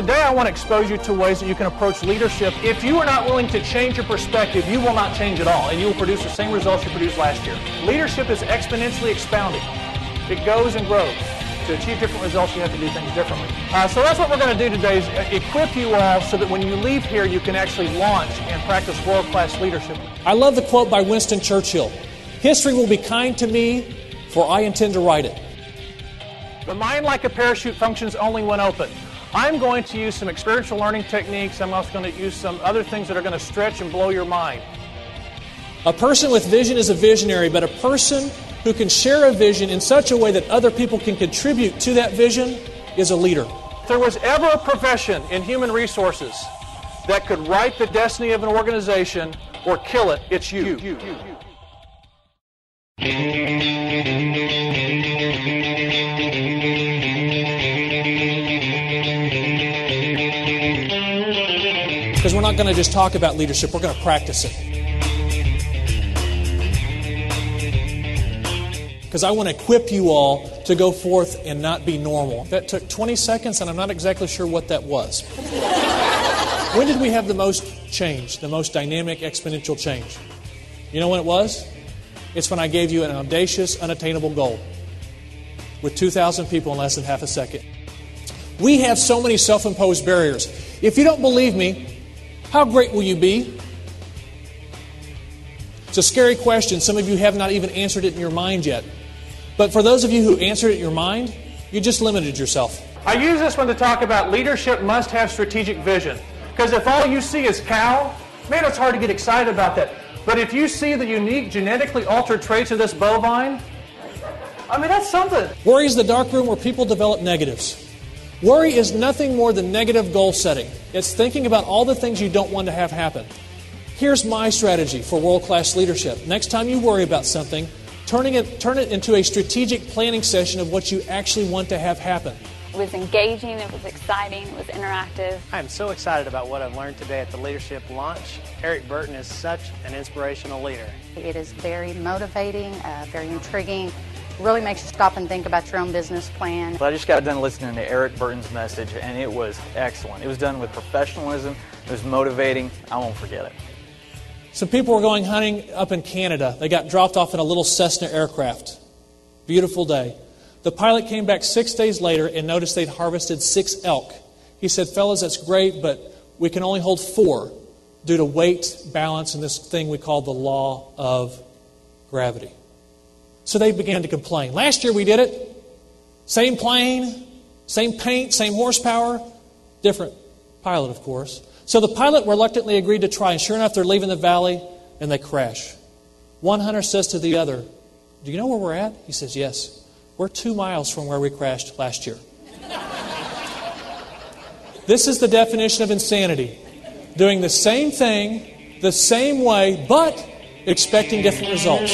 today I want to expose you to ways that you can approach leadership. If you are not willing to change your perspective, you will not change at all, and you will produce the same results you produced last year. Leadership is exponentially expounding. It goes and grows. To achieve different results, you have to do things differently. So that's what we're going to do today, is equip you all so that when you leave here, you can actually launch and practice world-class leadership. I love the quote by Winston Churchill. History will be kind to me, for I intend to write it. The mind, like a parachute, functions only when open. I'm going to use some experiential learning techniques. I'm also going to use some other things that are going to stretch and blow your mind. A person with vision is a visionary, but a person who can share a vision in such a way that other people can contribute to that vision is a leader. If there was ever a profession in human resources that could write the destiny of an organization or kill it, it's you. Because we're not going to just talk about leadership, we're going to practice it. Because I want to equip you all to go forth and not be normal. That took 20 seconds, and I'm not exactly sure what that was. When did we have the most change, the most dynamic, exponential change? You know when it was? It's when I gave you an audacious, unattainable goal with 2,000 people in less than half a second. We have so many self-imposed barriers. If you don't believe me, how great will you be? It's a scary question. Some of you have not even answered it in your mind yet. But for those of you who answered it in your mind, you just limited yourself. I use this one to talk about leadership must have strategic vision. Because if all you see is cow, man, it's hard to get excited about that. But if you see the unique genetically altered traits of this bovine, I mean, that's something. Worry is the dark room where people develop negatives. Worry is nothing more than negative goal setting. It's thinking about all the things you don't want to have happen. Here's my strategy for world-class leadership. Next time you worry about something, turn it into a strategic planning session of what you actually want to have happen. It was engaging, it was exciting, it was interactive. I am so excited about what I've learned today at the Leadership Launch. Erick Burton is such an inspirational leader. It is very motivating, very intriguing. Really makes you stop and think about your own business plan. But I just got done listening to Erick Burton's message, and it was excellent. It was done with professionalism. It was motivating. I won't forget it. Some people were going hunting up in Canada. They got dropped off in a little Cessna aircraft. Beautiful day. The pilot came back 6 days later and noticed they'd harvested 6 elk. He said, fellas, that's great, but we can only hold 4 due to weight, balance, and this thing we call the law of gravity. So they began to complain. Last year we did it. Same plane, same paint, same horsepower. Different pilot, of course. So the pilot reluctantly agreed to try, and sure enough, they're leaving the valley, and they crash. One hunter says to the other, do you know where we're at? He says, yes. We're 2 miles from where we crashed last year. This is the definition of insanity. Doing the same thing, the same way, but expecting different results.